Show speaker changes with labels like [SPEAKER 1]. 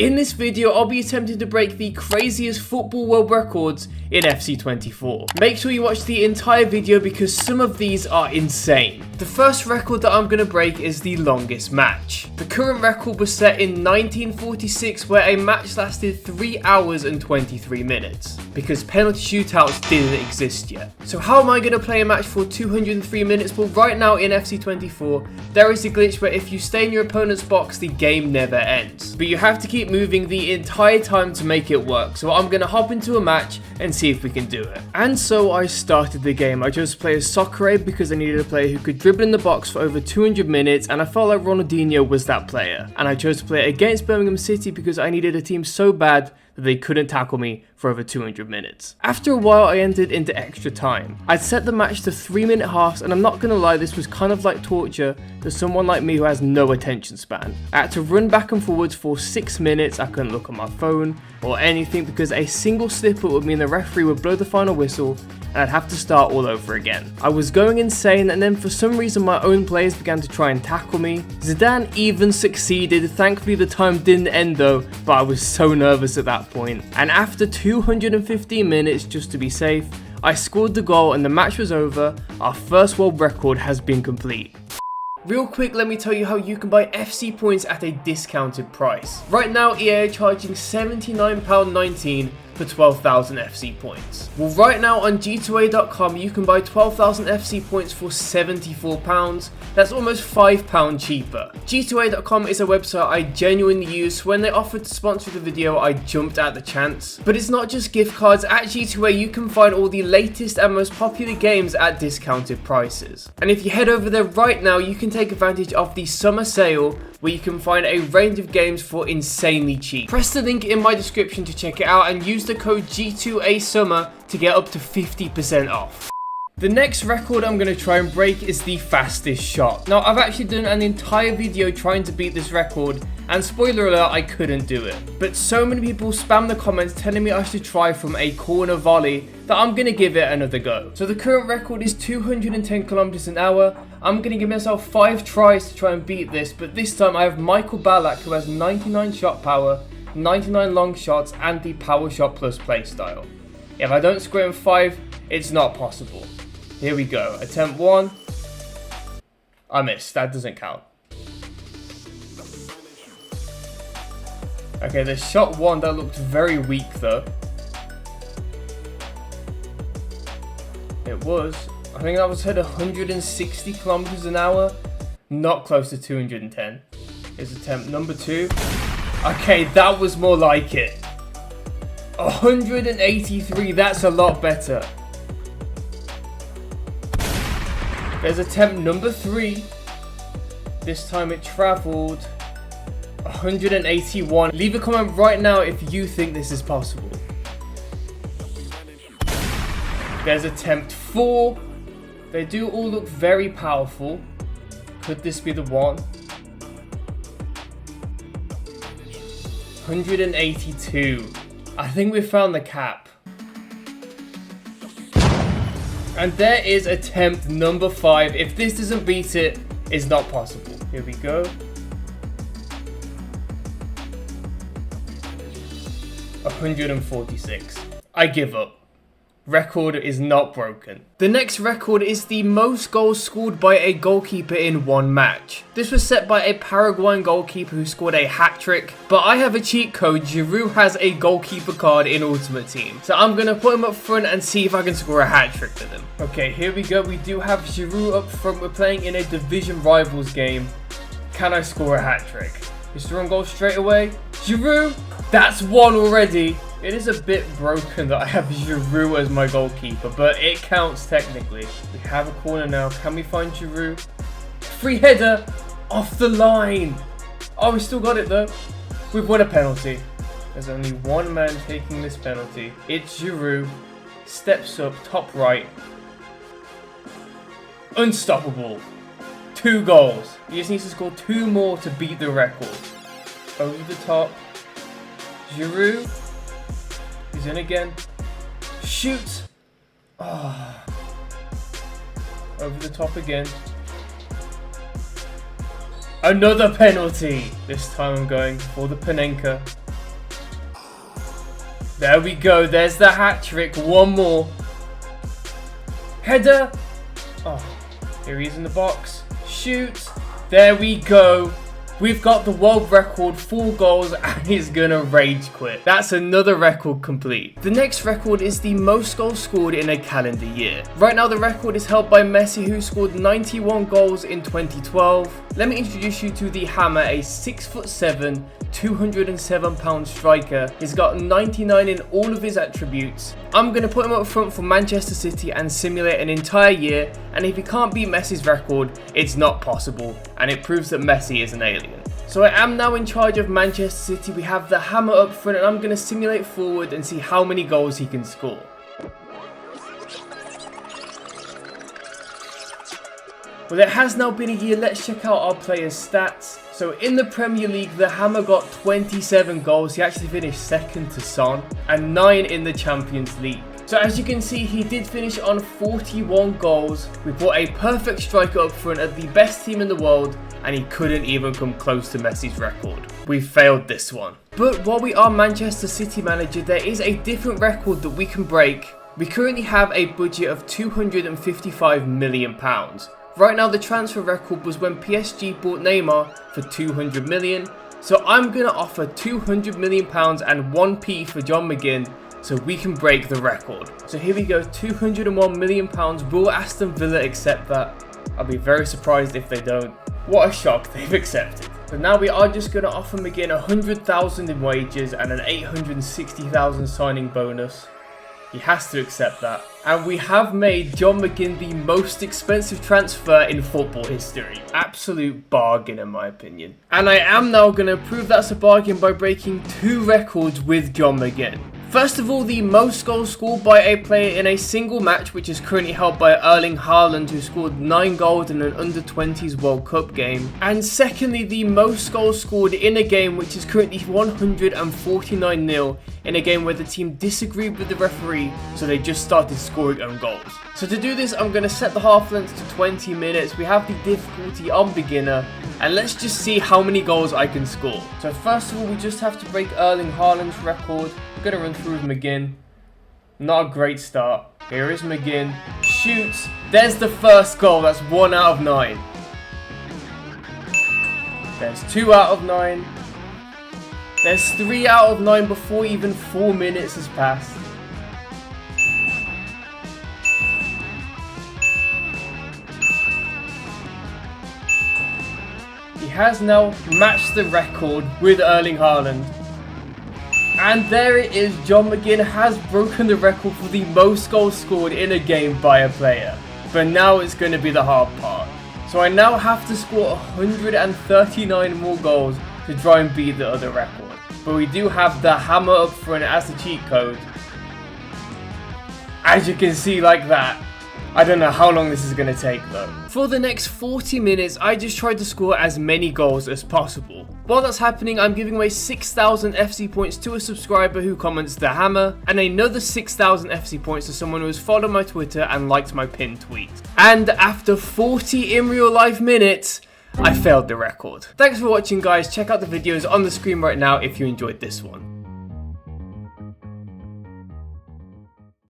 [SPEAKER 1] In this video, I'll be attempting to break the craziest football world records in FC24. Make sure you watch the entire video because some of these are insane. The first record that I'm going to break is the longest match. The current record was set in 1946 where a match lasted 3 hours and 23 minutes because penalty shootouts didn't exist yet. So how am I going to play a match for 203 minutes? Well, right now in FC24, there is a glitch where if you stay in your opponent's box, the game never ends. But you have to keep moving the entire time to make it work. So I'm going to hop into a match and see if we can do it. And so I started the game. I chose to play as Soccer because I needed a player who could dribble in the box for over 200 minutes and I felt like Ronaldinho was that player. And I chose to play against Birmingham City because I needed a team so bad that they couldn't tackle me for over 200 minutes. After a while, I entered into extra time. I'd set the match to 3-minute halves, and I'm not gonna lie, this was kind of like torture to someone like me who has no attention span. I had to run back and forwards for 6 minutes. I couldn't look at my phone or anything because a single slip up would mean the referee would blow the final whistle and I'd have to start all over again. I was going insane, and then for some reason my own players began to try and tackle me. Zidane even succeeded. Thankfully the time didn't end though, but I was so nervous at that point. And after 215 minutes, just to be safe, I scored the goal and the match was over. Our first world record has been complete. Real quick, let me tell you how you can buy FC points at a discounted price. Right now, EA are charging £79.19 for 12,000 FC points. Well, right now on G2A.com, you can buy 12,000 FC points for £74. That's almost £5 cheaper. G2A.com is a website I genuinely use, so when they offered to sponsor the video, I jumped at the chance. But it's not just gift cards. At G2A, you can find all the latest and most popular games at discounted prices. And if you head over there right now, you can take advantage of the summer sale where you can find a range of games for insanely cheap. Press the link in my description to check it out and use the code G2ASummer to get up to 50% off. The next record I'm going to try and break is the fastest shot. Now, I've actually done an entire video trying to beat this record, and spoiler alert, I couldn't do it. But so many people spam the comments telling me I should try from a corner volley that I'm going to give it another go. So the current record is 210 kilometers an hour. I'm going to give myself 5 tries to try and beat this, but this time I have Michael Ballack, who has 99 shot power, 99 long shots, and the Power Shot Plus playstyle. If I don't score in 5, it's not possible. Here we go. Attempt 1. I missed. That doesn't count. Okay, there's shot 1 that looked very weak though. It was. I think that was hit 160 kilometers an hour. Not close to 210. Here's attempt number 2. Okay, that was more like it. 183. That's a lot better. There's attempt number 3. This time it travelled 181. Leave a comment right now if you think this is possible. There's attempt 4. They do all look very powerful. Could this be the one? 182. I think we found the cap. And there is attempt number 5. If this doesn't beat it, it's not possible. Here we go. 146. I give up. Record is not broken. The next record is the most goals scored by a goalkeeper in one match. This was set by a Paraguayan goalkeeper who scored a hat-trick, but I have a cheat code. Giroud has a goalkeeper card in Ultimate Team, so I'm gonna put him up front and see if I can score a hat-trick with him. Okay, here we go. We do have Giroud up front. We're playing in a division rivals game. Can I score a hat-trick? Is the wrong goal straight away? Giroud! That's 1 already. It is a bit broken that I have Giroud as my goalkeeper, but it counts technically. We have a corner now. Can we find Giroud? Free header off the line. Oh, we still got it though. We've won a penalty. There's only one man taking this penalty. It's Giroud. Steps up, top right. Unstoppable. 2 goals. He just needs to score 2 more to beat the record. Over the top. Giroud. He's in again. Shoot! Oh. Over the top again. Another penalty! This time I'm going for the Panenka. There we go. There's the hat trick. One more. Header. Oh, here he is in the box. Shoot. There we go. We've got the world record, 4 goals, and he's gonna rage quit. That's another record complete. The next record is the most goals scored in a calendar year. Right now the record is held by Messi, who scored 91 goals in 2012. Let me introduce you to the Hammer, a 6'7", 207-pound striker. He's got 99 in all of his attributes. I'm going to put him up front for Manchester City and simulate an entire year, and if he can't beat Messi's record, it's not possible, and it proves that Messi is an alien. So I am now in charge of Manchester City. We have the Hammer up front, and I'm going to simulate forward and see how many goals he can score. Well, it has now been a year. Let's check out our players' stats. So in the Premier League, the Hammer got 27 goals. He actually finished second to Son, and 9 in the Champions League. So as you can see, he did finish on 41 goals. We put a perfect striker up front at the best team in the world, and he couldn't even come close to Messi's record. We failed this one. But while we are Manchester City manager, there is a different record that we can break. We currently have a budget of £255 million. Right now the transfer record was when PSG bought Neymar for 200 million. So I'm going to offer £200 million and 1p for John McGinn so we can break the record. So here we go, £201 million. Will Aston Villa accept that? I'll be very surprised if they don't. What a shock, they've accepted. So now we are just going to offer McGinn 100,000 in wages and an 860,000 signing bonus. He has to accept that. And we have made John McGinn the most expensive transfer in football history. Absolute bargain in my opinion. And I am now going to prove that's a bargain by breaking 2 records with John McGinn. First of all, the most goals scored by a player in a single match, which is currently held by Erling Haaland, who scored 9 goals in an under-20s World Cup game. And secondly, the most goals scored in a game, which is currently 149-0, in a game where the team disagreed with the referee, so they just started scoring own goals. So to do this, I'm going to set the half length to 20 minutes. We have the difficulty on beginner, and let's just see how many goals I can score. So first of all, we just have to break Erling Haaland's record. I'm going to run through with McGinn. Not a great start. Here is McGinn. Shoots. There's the first goal. That's 1 out of 9. There's 2 out of 9. There's 3 out of 9 before even 4 minutes has passed. He has now matched the record with Erling Haaland. And there it is, John McGinn has broken the record for the most goals scored in a game by a player. But now it's going to be the hard part. So I now have to score 139 more goals to try and beat the other record. But we do have the Hammer up front as the cheat code. As you can see, like that. I don't know how long this is going to take though. For the next 40 minutes, I just tried to score as many goals as possible. While that's happening, I'm giving away 6,000 FC points to a subscriber who comments the Hammer, and another 6,000 FC points to someone who has followed my Twitter and liked my pinned tweet. And after 40 in real life minutes, I failed the record. Thanks for watching guys, check out the videos on the screen right now if you enjoyed this one.